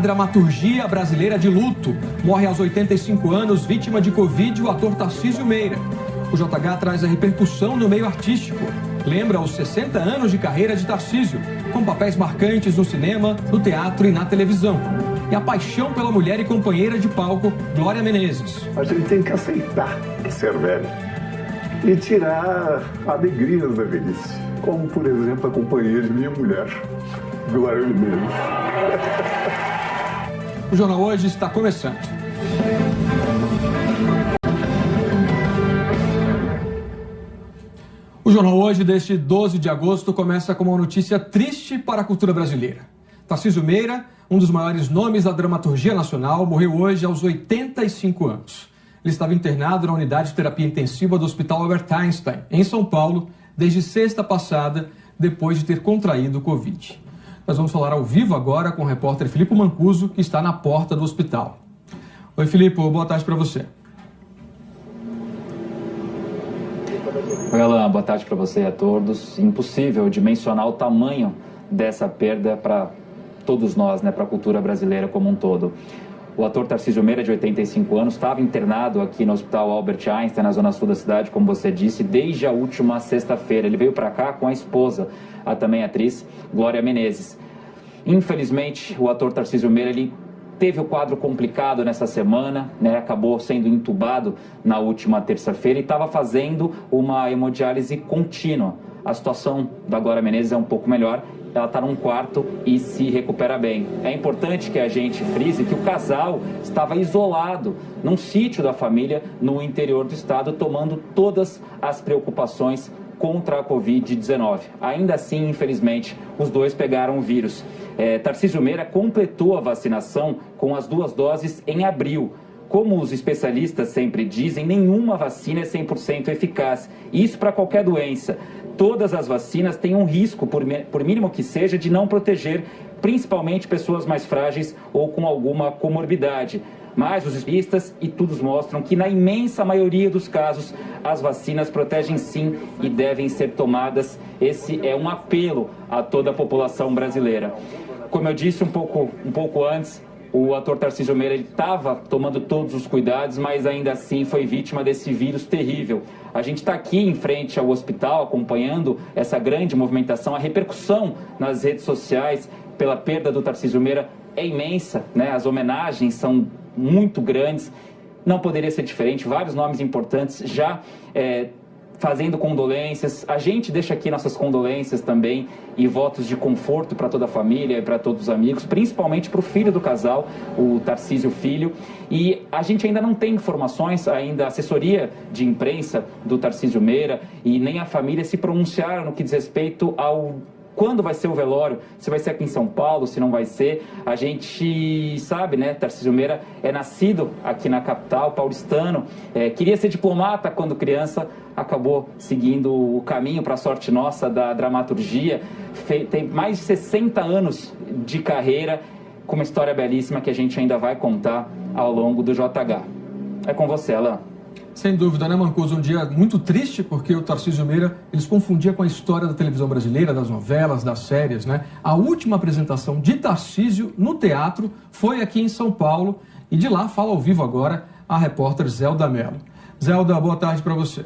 Dramaturgia brasileira de luto. Morre aos 85 anos, vítima de Covid, o ator Tarcísio Meira. O JH traz a repercussão no meio artístico. Lembra os 60 anos de carreira de Tarcísio, com papéis marcantes no cinema, no teatro e na televisão. E a paixão pela mulher e companheira de palco, Glória Menezes. A gente tem que aceitar ser velho e tirar alegrias da velhice, como, por exemplo, a companhia de minha mulher, Glória Menezes. O Jornal Hoje está começando. O Jornal Hoje, deste 12 de agosto, começa com uma notícia triste para a cultura brasileira. Tarcísio Meira, um dos maiores nomes da dramaturgia nacional, morreu hoje aos 85 anos. Ele estava internado na unidade de terapia intensiva do Hospital Albert Einstein, em São Paulo, desde sexta passada, depois de ter contraído o Covid. Nós vamos falar ao vivo agora com o repórter Filipe Mancuso, que está na porta do hospital. Oi, Filipe, boa tarde para você. Oi, Alan, boa tarde para você e a todos. Impossível dimensionar o tamanho dessa perda para todos nós, né, para a cultura brasileira como um todo. O ator Tarcísio Meira, de 85 anos, estava internado aqui no Hospital Albert Einstein, na zona sul da cidade, como você disse, desde a última sexta-feira. Ele veio para cá com a esposa, a também atriz Glória Menezes. Infelizmente, o ator Tarcísio Meira, ele teve o quadro complicado nessa semana, né? Acabou sendo entubado na última terça-feira e estava fazendo uma hemodiálise contínua. A situação da Glória Menezes é um pouco melhor, ela está num quarto e se recupera bem. É importante que a gente frise que o casal estava isolado num sítio da família no interior do estado, tomando todas as preocupações contra a Covid-19. Ainda assim, infelizmente, os dois pegaram o vírus. Tarcísio Meira completou a vacinação com as 2 doses em abril. Como os especialistas sempre dizem, nenhuma vacina é 100% eficaz. Isso para qualquer doença. Todas as vacinas têm um risco, por mínimo que seja, de não proteger, principalmente pessoas mais frágeis ou com alguma comorbidade. Mas os especialistas e estudos mostram que, na imensa maioria dos casos, as vacinas protegem sim e devem ser tomadas. Esse é um apelo a toda a população brasileira. Como eu disse um pouco antes, o ator Tarcísio Meira estava tomando todos os cuidados, mas ainda assim foi vítima desse vírus terrível. A gente está aqui em frente ao hospital acompanhando essa grande movimentação. A repercussão nas redes sociais pela perda do Tarcísio Meira é imensa, né? As homenagens são muito grandes. Não poderia ser diferente. Vários nomes importantes já fazendo condolências. A gente deixa aqui nossas condolências também e votos de conforto para toda a família e para todos os amigos, principalmente para o filho do casal, o Tarcísio Filho. E a gente ainda não tem informações, ainda a assessoria de imprensa do Tarcísio Meira e nem a família se pronunciaram no que diz respeito ao quando vai ser o velório, se vai ser aqui em São Paulo, se não vai ser. A gente sabe, né, Tarcísio Meira é nascido aqui na capital, paulistano, queria ser diplomata quando criança, acabou seguindo o caminho, para a sorte nossa, da dramaturgia. Tem mais de 60 anos de carreira, com uma história belíssima que a gente ainda vai contar ao longo do JH. É com você, Alan. Sem dúvida, né, Mancuso? Um dia muito triste, porque o Tarcísio Meira, eles confundia com a história da televisão brasileira, das novelas, das séries, né? A última apresentação de Tarcísio no teatro foi aqui em São Paulo, e de lá fala ao vivo agora a repórter Zelda Mello. Zelda, boa tarde para você.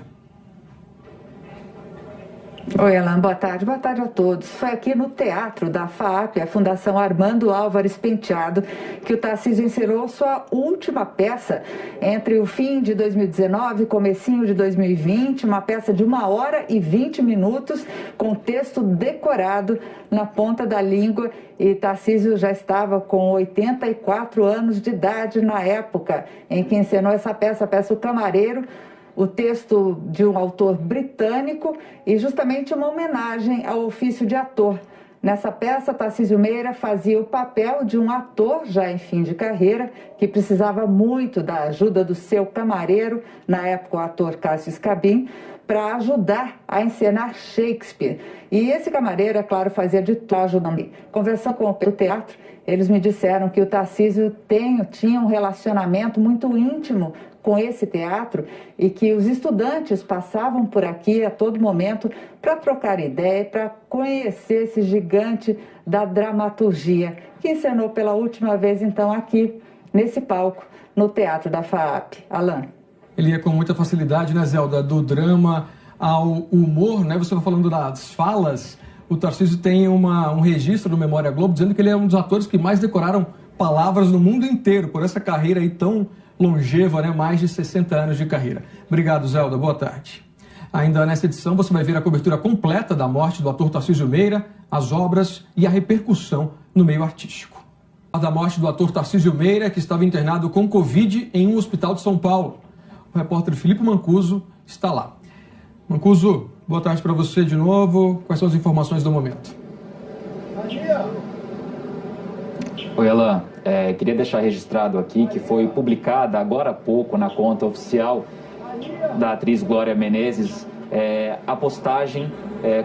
Oi, Alan, boa tarde a todos. Foi aqui no Teatro da FAAP, a Fundação Armando Álvares Penteado, que o Tarcísio encerrou sua última peça entre o fim de 2019 e comecinho de 2020, uma peça de 1h20, com texto decorado na ponta da língua, e Tarcísio já estava com 84 anos de idade na época em que encenou essa peça, O Camareiro, o texto de um autor britânico e justamente uma homenagem ao ofício de ator. Nessa peça, Tarcísio Meira fazia o papel de um ator já em fim de carreira, que precisava muito da ajuda do seu camareiro, na época o ator Cássio Scabin, para ajudar a encenar Shakespeare. E esse camareiro, é claro, fazia de tudo ajudando. Conversando com o teatro, eles me disseram que o Tarcísio tinha um relacionamento muito íntimo com esse teatro e que os estudantes passavam por aqui a todo momento para trocar ideia, para conhecer esse gigante da dramaturgia, que encenou pela última vez, então, aqui, nesse palco, no Teatro da FAAP. Alain. Ele ia com muita facilidade, né, Zelda, do drama ao humor, né? Você está falando das falas. O Tarcísio tem um registro do Memória Globo dizendo que ele é um dos atores que mais decoraram palavras no mundo inteiro, por essa carreira aí tão longeva, né? Mais de 60 anos de carreira. Obrigado, Zelda. Boa tarde. Ainda nessa edição você vai ver a cobertura completa da morte do ator Tarcísio Meira, as obras e a repercussão no meio artístico. A da morte do ator Tarcísio Meira, que estava internado com Covid em um hospital de São Paulo. O repórter Filipe Mancuso está lá. Mancuso, boa tarde para você de novo. Quais são as informações do momento? Bom dia. Oi, Alain. Queria deixar registrado aqui que foi publicada agora há pouco na conta oficial da atriz Glória Menezes a postagem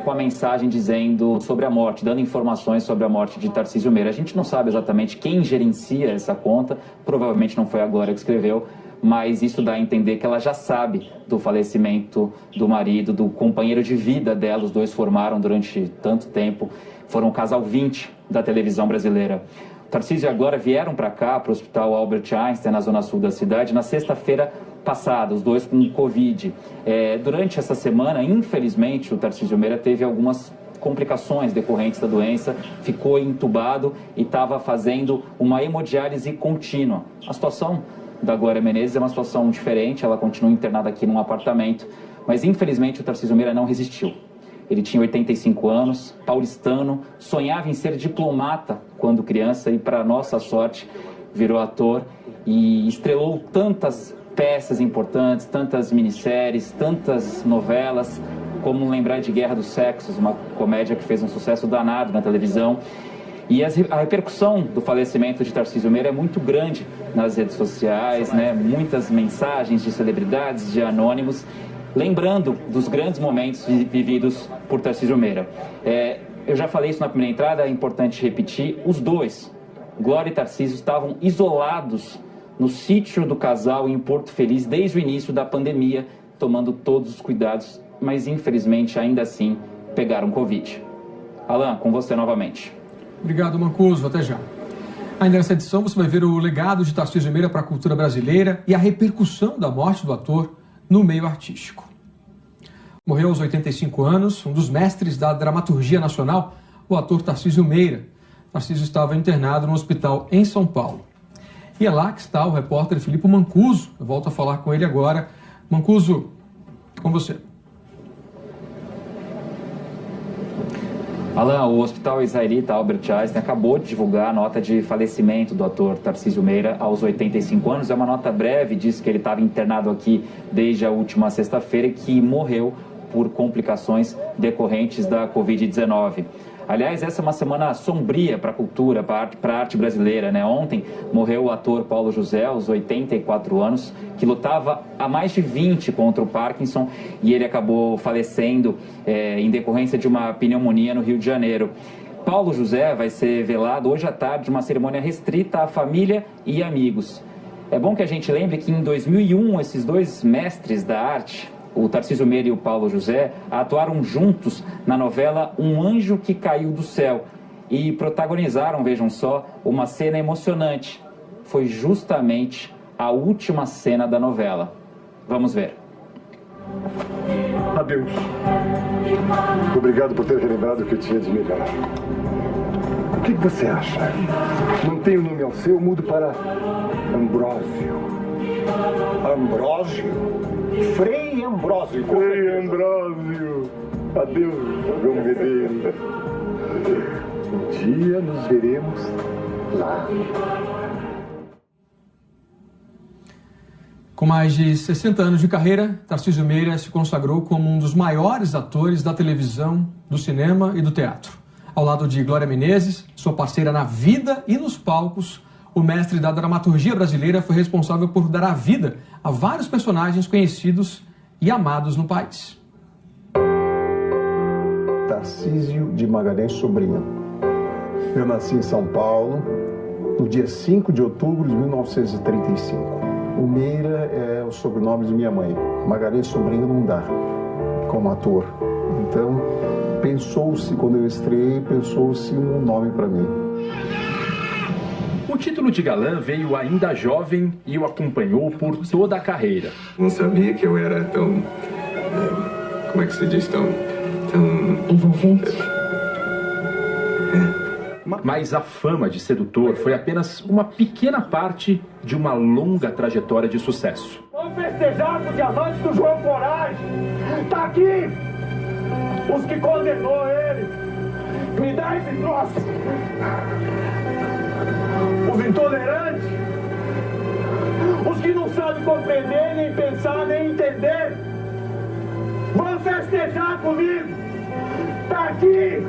com a mensagem dizendo sobre a morte, dando informações sobre a morte de Tarcísio Meira. A gente não sabe exatamente quem gerencia essa conta, provavelmente não foi a Glória que escreveu, mas isso dá a entender que ela já sabe do falecimento do marido, do companheiro de vida dela. Os dois formaram durante tanto tempo, foram o casal 20 da televisão brasileira. O Tarcísio e a Glória vieram para cá, para o Hospital Albert Einstein, na zona sul da cidade, na sexta-feira passada, os dois com Covid. Durante essa semana, infelizmente, o Tarcísio Meira teve algumas complicações decorrentes da doença, ficou entubado e estava fazendo uma hemodiálise contínua. A situação da Glória Menezes é uma situação diferente, ela continua internada aqui num apartamento, mas infelizmente o Tarcísio Meira não resistiu. Ele tinha 85 anos, paulistano, sonhava em ser diplomata quando criança e, para nossa sorte, virou ator e estrelou tantas peças importantes, tantas minisséries, tantas novelas, como Lembrar de Guerra dos Sexos, uma comédia que fez um sucesso danado na televisão. E a repercussão do falecimento de Tarcísio Meira é muito grande nas redes sociais, né? Muitas mensagens de celebridades, de anônimos, lembrando dos grandes momentos vividos por Tarcísio Meira. Eu já falei isso na primeira entrada, é importante repetir, os dois, Glória e Tarcísio, estavam isolados no sítio do casal em Porto Feliz desde o início da pandemia, tomando todos os cuidados, mas infelizmente ainda assim pegaram Covid. Alain, com você novamente. Obrigado, Mancuso. Até já. Ainda nessa edição você vai ver o legado de Tarcísio Meira para a cultura brasileira e a repercussão da morte do ator no meio artístico. Morreu aos 85 anos, um dos mestres da dramaturgia nacional, o ator Tarcísio Meira. Tarcísio estava internado no hospital em São Paulo. E é lá que está o repórter Filipe Mancuso. Eu volto a falar com ele agora. Mancuso, com você. Alain, o Hospital Israelita Albert Einstein acabou de divulgar a nota de falecimento do ator Tarcísio Meira aos 85 anos. É uma nota breve, diz que ele estava internado aqui desde a última sexta-feira e que morreu por complicações decorrentes da Covid-19. Aliás, essa é uma semana sombria para a cultura, para a arte brasileira, né? Ontem morreu o ator Paulo José, aos 84 anos, que lutava há mais de 20 contra o Parkinson e ele acabou falecendo em decorrência de uma pneumonia no Rio de Janeiro. Paulo José vai ser velado hoje à tarde, uma cerimônia restrita à família e amigos. É bom que a gente lembre que em 2001 esses dois mestres da arte, o Tarcísio Meira e o Paulo José, atuaram juntos na novela Um Anjo que Caiu do Céu e protagonizaram, vejam só, uma cena emocionante. Foi justamente a última cena da novela. Vamos ver. Adeus. Obrigado por ter relembrado o que eu tinha de melhor. O que você acha? Mantenho o nome ao seu, mudo para Ambrósio. Ambrósio? Frei Ambrósio. Frei Ambrósio. Adeus, João Medeiros. Um dia nos veremos lá. Com mais de 60 anos de carreira, Tarcísio Meira se consagrou como um dos maiores atores da televisão, do cinema e do teatro. Ao lado de Glória Menezes, sua parceira na vida e nos palcos, o mestre da dramaturgia brasileira foi responsável por dar a vida a vários personagens conhecidos e amados no país. Tarcísio de Magalhães Sobrinho. Eu nasci em São Paulo no dia 5 de outubro de 1935. O Meira é o sobrenome de minha mãe. Magalhães Sobrinho não dá como ator. Então, pensou-se, quando eu estreiei, pensou-se um nome para mim. O título de galã veio ainda jovem e o acompanhou por toda a carreira. Não sabia que eu era tão... como é que se diz? Tão Envolvente. Mas a fama de sedutor foi apenas uma pequena parte de uma longa trajetória de sucesso. Vamos festejar com o diamante do João Coragem. Tá aqui! Os que condenou ele. Me dá esse troço. Os intolerantes. Os que não sabem compreender, nem pensar, nem entender. Vamos festejar comigo. Tá aqui!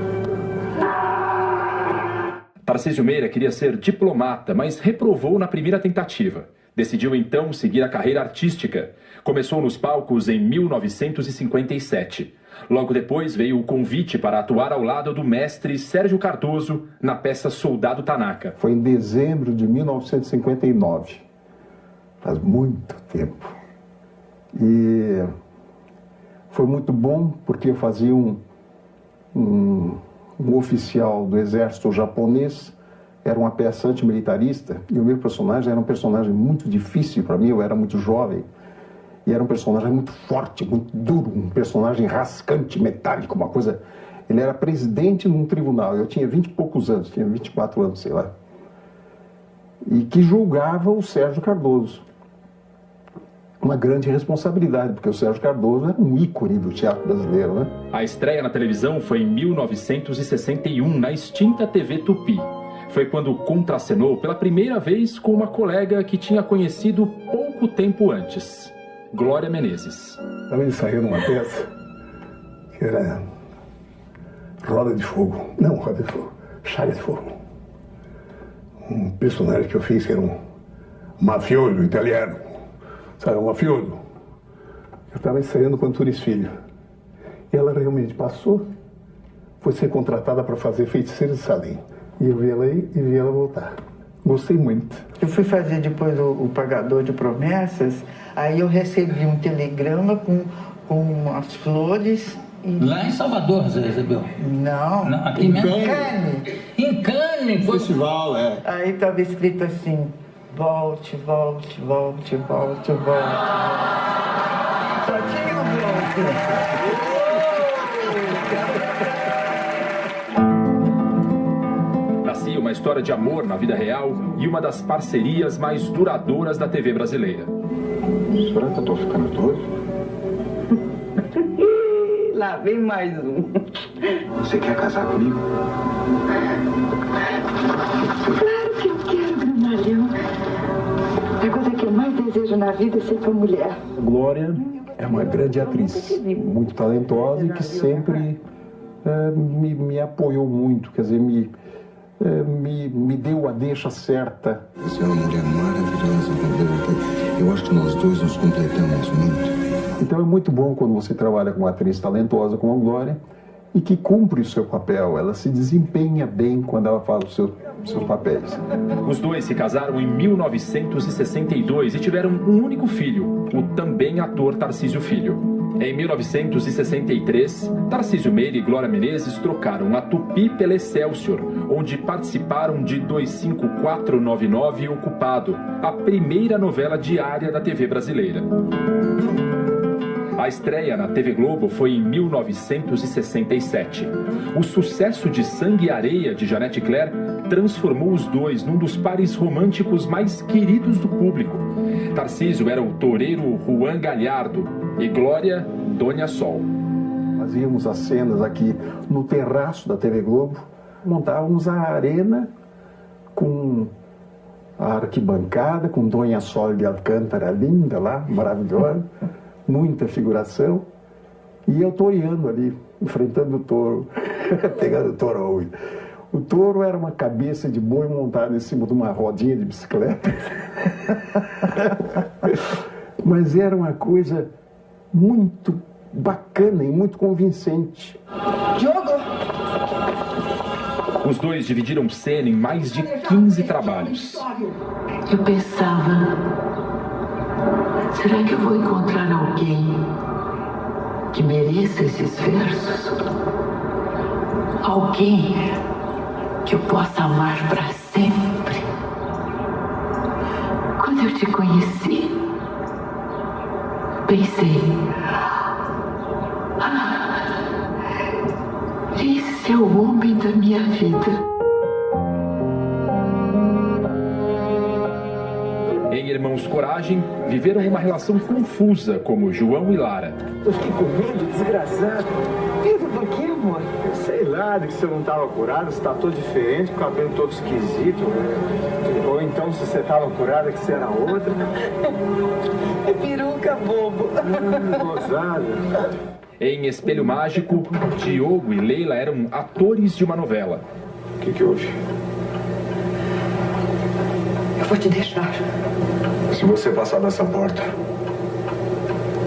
Tarcísio Meira queria ser diplomata, mas reprovou na primeira tentativa. Decidiu então seguir a carreira artística. Começou nos palcos em 1957. Logo depois veio o convite para atuar ao lado do mestre Sérgio Cardoso na peça Soldado Tanaka. Foi em dezembro de 1959. Faz muito tempo. E foi muito bom porque eu fazia um oficial do exército japonês. Era uma peça antimilitarista e o meu personagem era um personagem muito difícil para mim. Eu era muito jovem e era um personagem muito forte, muito duro, um personagem rascante, metálico, uma coisa... Ele era presidente num tribunal, eu tinha 20 e poucos anos, tinha 24 anos, sei lá, e que julgava o Sérgio Cardoso. Uma grande responsabilidade, porque o Sérgio Cardoso era um ícone do teatro brasileiro, né? A estreia na televisão foi em 1961, na extinta TV Tupi. Foi quando contracenou pela primeira vez com uma colega que tinha conhecido pouco tempo antes, Glória Menezes. Estava ensaiando uma peça que era Roda de Fogo. Não, Roda de Fogo. Chaga de Fogo. Um personagem que eu fiz que era um mafioso italiano. Sabe, um mafioso. Eu estava ensaiando com Antunes Filho. E ela realmente passou, foi ser contratada para fazer Feiticeira de Salem. E eu vi ela aí e vi ela voltar. Gostei muito. Eu fui fazer depois o Pagador de Promessas, aí eu recebi um telegrama com as flores. E... Lá em Salvador você recebeu? Não, aqui em mesmo? Cannes. Em Cannes? Festival, é. Aí estava escrito assim, volte, volte, volte, volte, volte. Só tinha um volte. Uma história de amor na vida real e uma das parcerias mais duradouras da TV brasileira. Será que eu tô ficando doido? Lá vem mais um. Você quer casar comigo? Claro que eu quero, Grandalhão. A coisa que eu mais desejo na vida é ser tua mulher. Glória é uma grande atriz, muito talentosa e que sempre me apoiou muito, quer dizer, me deu a deixa certa. Você é uma mulher maravilhosa, Roberta. Eu acho que nós dois nos completamos muito. Então é muito bom quando você trabalha com uma atriz talentosa como a Glória e que cumpre o seu papel. Ela se desempenha bem quando ela faz os seus papéis. Os dois se casaram em 1962 e tiveram um único filho, o também ator Tarcísio Filho. Em 1963, Tarcísio Meira e Glória Menezes trocaram a Tupi pela Excelsior, onde participaram de 25499 Ocupado, a primeira novela diária da TV brasileira. A estreia na TV Globo foi em 1967. O sucesso de Sangue e Areia, de Janete Claire, transformou os dois num dos pares românticos mais queridos do público. Tarcísio era o toureiro Juan Galhardo e Glória, Dona Sol. Fazíamos as cenas aqui no terraço da TV Globo, montávamos a arena com a arquibancada, com Dona Sol de Alcântara linda lá, maravilhosa, muita figuração, e eu toreando ali, enfrentando o touro, pegando o touro. O touro era uma cabeça de boi montada em cima de uma rodinha de bicicleta. Mas era uma coisa muito bacana e muito convincente. Diogo Os dois dividiram cena em mais de 15 trabalhos. Eu pensava, será que eu vou encontrar alguém que mereça esses versos? Alguém que eu possa amar para sempre. Quando eu te conheci, pensei, esse é o homem da minha vida. Em Irmãos Coragem, viveram uma relação confusa como João e Lara. Eu fiquei com medo, desgraçado. Medo do quê, amor? Sei lá, de que você não estava curado, você tá todo diferente, com o cabelo todo esquisito. Ou então, se você estava curada, que você era outra. É peruca, bobo. Gozada. Em Espelho Mágico, Diogo e Leila eram atores de uma novela. O que houve? Eu vou te deixar. Se você passar dessa porta,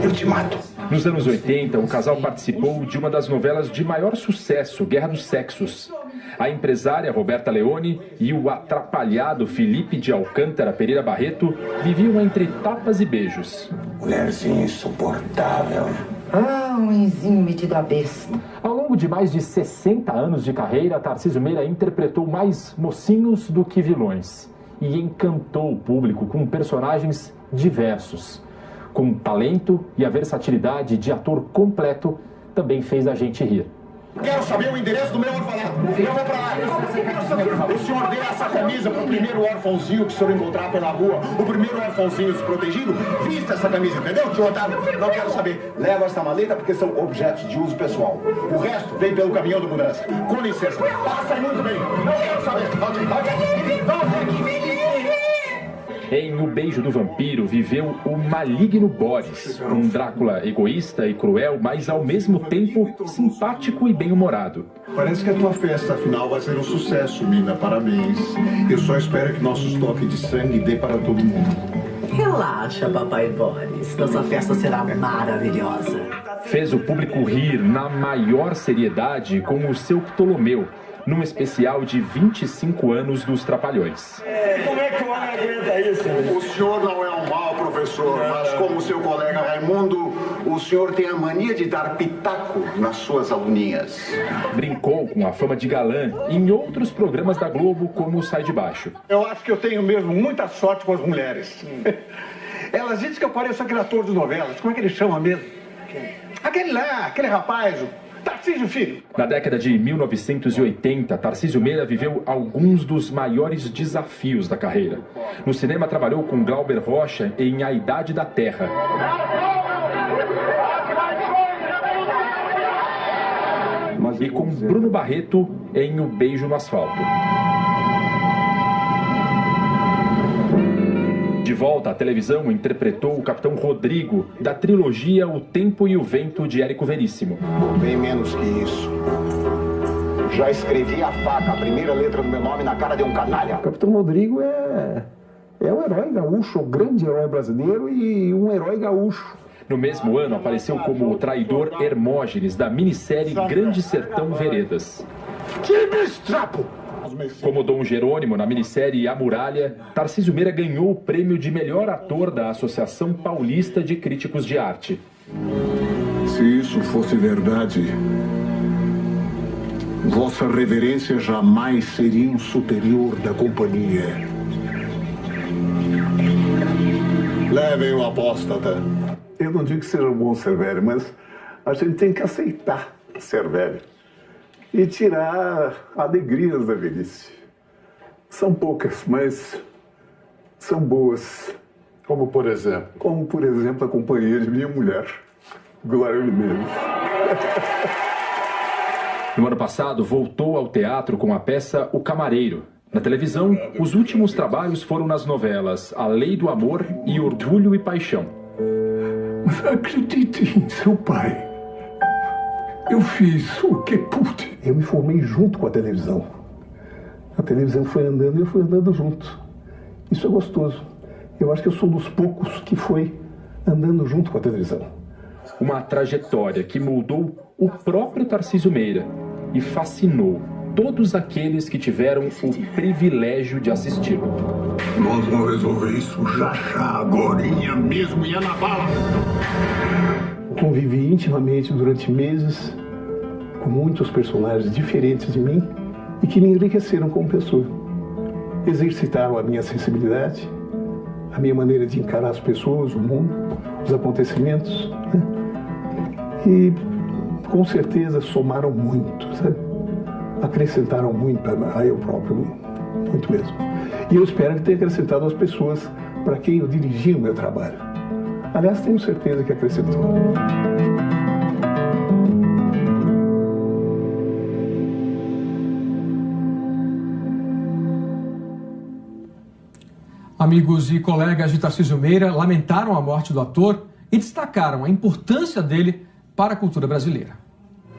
eu te mato. Nos anos 80, o casal participou de uma das novelas de maior sucesso, Guerra dos Sexos. A empresária Roberta Leone e o atrapalhado Felipe de Alcântara Pereira Barreto viviam entre tapas e beijos. Mulherzinha insuportável. Um enzinho metido a besta. Ao longo de mais de 60 anos de carreira, Tarcísio Meira interpretou mais mocinhos do que vilões e encantou o público com personagens diversos. Com talento e a versatilidade de ator completo, também fez a gente rir. Quero saber o endereço do meu orfanato. Eu vou pra lá. O senhor dê essa camisa pro primeiro órfãozinho que o senhor encontrar pela rua. O primeiro órfãozinho desprotegido, vista essa camisa, entendeu, tio Otávio? Não quero saber. Leva essa maleta porque são objetos de uso pessoal. O resto vem pelo caminhão da mudança. Com licença. Passa muito bem. Não quero saber. Volte aqui. Em O Beijo do Vampiro, viveu o maligno Boris, um Drácula egoísta e cruel, mas ao mesmo tempo simpático e bem-humorado. Parece que a tua festa final vai ser um sucesso, Mina. Parabéns. Eu só espero que nossos toques de sangue dê para todo mundo. Relaxa, papai Boris. Nossa festa será maravilhosa. Fez o público rir na maior seriedade com o seu Ptolomeu, num especial de 25 anos dos Trapalhões. Como é que o homem aguenta isso? O senhor não é um mau professor, mas como o seu colega Raimundo, o senhor tem a mania de dar pitaco nas suas aluninhas. Brincou com a fama de galã em outros programas da Globo, como Sai de Baixo. Eu acho que eu tenho mesmo muita sorte com as mulheres. Elas dizem que eu pareço aquele ator de novelas. Como é que ele chama mesmo? Aquele lá, aquele rapaz, Tarcísio Filho. Na década de 1980, Tarcísio Meira viveu alguns dos maiores desafios da carreira. No cinema, trabalhou com Glauber Rocha em A Idade da Terra. E com Bruno Barreto em O Beijo no Asfalto. De volta à televisão, interpretou o Capitão Rodrigo, da trilogia O Tempo e o Vento, de Érico Veríssimo. Bem menos que isso. Já escrevi a faca, a primeira letra do meu nome na cara de um canalha. O Capitão Rodrigo é um herói gaúcho, um grande herói brasileiro e um herói gaúcho. No mesmo ano, apareceu como o traidor Hermógenes, da minissérie Grande Sertão Veredas. Que estrapo! Como Dom Jerônimo, na minissérie A Muralha, Tarcísio Meira ganhou o prêmio de melhor ator da Associação Paulista de Críticos de Arte. Se isso fosse verdade, Vossa Reverência jamais seria um superior da companhia. Levem o apóstata. Eu não digo que seja bom ser velho, mas a gente tem que aceitar ser velho e tirar alegrias da velhice. São poucas, mas são boas. Como por exemplo? Como por exemplo a companhia de minha mulher, Glória Menezes. No ano passado, voltou ao teatro com a peça O Camareiro. Na televisão, os últimos trabalhos foram nas novelas A Lei do Amor e Orgulho e Paixão. Mas acredite em seu pai. Eu fiz o que pude. Eu me formei junto com a televisão. A televisão foi andando e eu fui andando junto. Isso é gostoso. Eu acho que eu sou um dos poucos que foi andando junto com a televisão. Uma trajetória que moldou o próprio Tarcísio Meira e fascinou todos aqueles que tiveram o privilégio de assisti-lo. Nós vamos resolver isso já, agorinha mesmo, e é na bala. Convivi intimamente durante meses com muitos personagens diferentes de mim e que me enriqueceram como pessoa. Exercitaram a minha sensibilidade, a minha maneira de encarar as pessoas, o mundo, os acontecimentos, né? E com certeza somaram muito, sabe? Acrescentaram muito a eu próprio, muito mesmo. E eu espero que tenha acrescentado às pessoas para quem eu dirigi o meu trabalho. Aliás, tenho certeza que acrescentou. Amigos e colegas de Tarcísio Meira lamentaram a morte do ator e destacaram a importância dele para a cultura brasileira.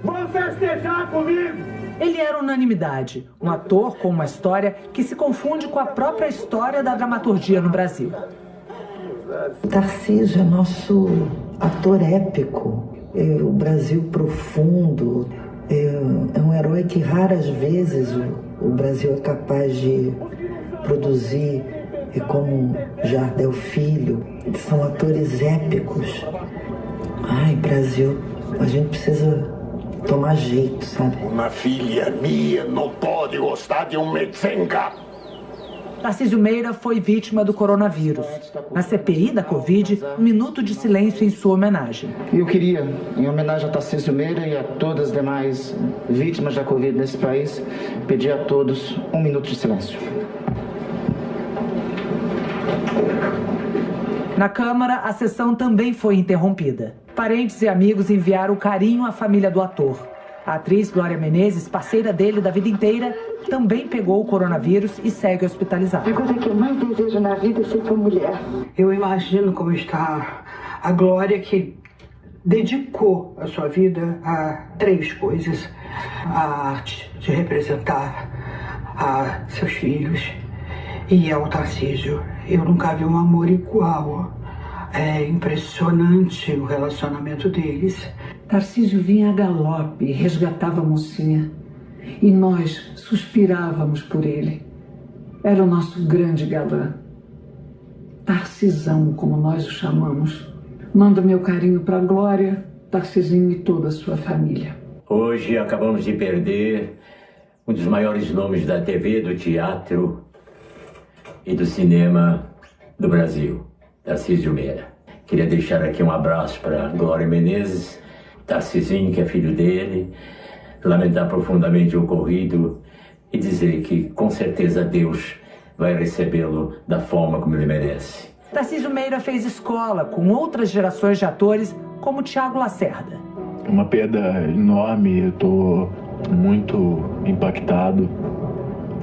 Vão festejar comigo! Ele era unanimidade, um ator com uma história que se confunde com a própria história da dramaturgia no Brasil. Tarcísio é nosso ator épico, o Brasil profundo, é um herói que raras vezes o Brasil é capaz de produzir, como Jardel Filho. São atores épicos. Ai, Brasil, a gente precisa tomar jeito, sabe? Uma filha minha não pode gostar de um metzenga. Tarcísio Meira foi vítima do coronavírus. Na CPI da Covid, um minuto de silêncio em sua homenagem. Eu queria, em homenagem a Tarcísio Meira e a todas as demais vítimas da Covid nesse país, pedir a todos um minuto de silêncio. Na Câmara, a sessão também foi interrompida. Parentes e amigos enviaram carinho à família do ator. A atriz Glória Menezes, parceira dele da vida inteira, também pegou o coronavírus e segue hospitalizada. A coisa que eu mais desejo na vida é ser tua mulher. Eu imagino como está a Glória, que dedicou a sua vida a 3 coisas: a arte de representar a seus filhos e ao Tarcísio. Eu nunca vi um amor igual. É impressionante o relacionamento deles. Tarcísio vinha a galope e resgatava a mocinha. E nós suspirávamos por ele. Era o nosso grande galã. Tarcisão, como nós o chamamos. Mando meu carinho para a Glória, Tarcisinho e toda a sua família. Hoje acabamos de perder um dos maiores nomes da TV, do teatro e do cinema do Brasil, Tarcísio Meira. Queria deixar aqui um abraço para Glória Menezes, Tarcisinho, que é filho dele, lamentar profundamente o ocorrido e dizer que, com certeza, Deus vai recebê-lo da forma como ele merece. Tarcísio Meira fez escola com outras gerações de atores, como Tiago Lacerda. Uma perda enorme, eu estou muito impactado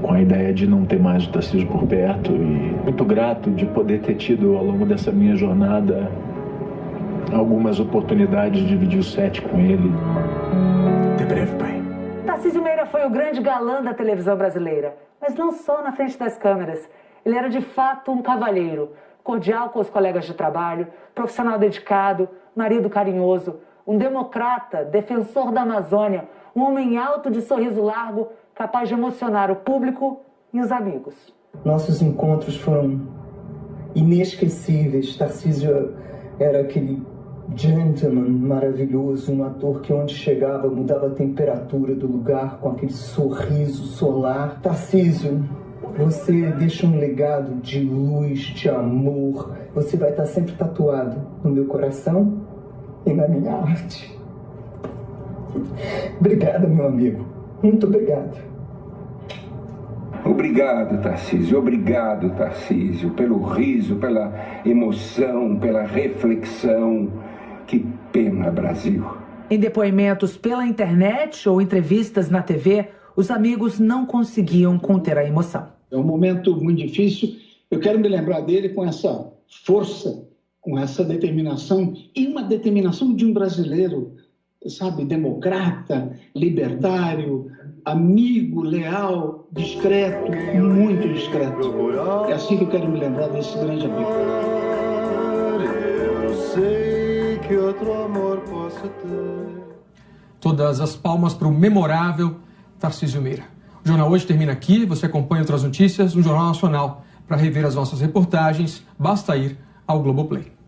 com a ideia de não ter mais o Tarcísio por perto e muito grato de poder ter tido ao longo dessa minha jornada algumas oportunidades de dividir o set com ele. Até breve, pai. Tarcísio Meira foi o grande galã da televisão brasileira, mas não só na frente das câmeras. Ele era de fato um cavalheiro, cordial com os colegas de trabalho, profissional dedicado, marido carinhoso, um democrata, defensor da Amazônia, um homem alto de sorriso largo, capaz de emocionar o público e os amigos. Nossos encontros foram inesquecíveis. Tarcísio era aquele gentleman maravilhoso, um ator que onde chegava mudava a temperatura do lugar com aquele sorriso solar. Tarcísio, você deixa um legado de luz, de amor. Você vai estar sempre tatuado no meu coração e na minha arte. Obrigada, meu amigo. Muito obrigado. Obrigado, Tarcísio, pelo riso, pela emoção, pela reflexão. Que pena, Brasil. Em depoimentos pela internet ou entrevistas na TV, os amigos não conseguiam conter a emoção. É um momento muito difícil. Eu quero me lembrar dele com essa força, com essa determinação, e uma determinação de um brasileiro, sabe, democrata, libertário, amigo, leal, discreto, muito discreto. É assim que eu quero me lembrar desse grande amigo. Eu sei que outro amor posso ter. Todas as palmas para o memorável Tarcísio Meira. O Jornal Hoje termina aqui. Você acompanha outras notícias no Jornal Nacional. Para rever as nossas reportagens, basta ir ao Globoplay.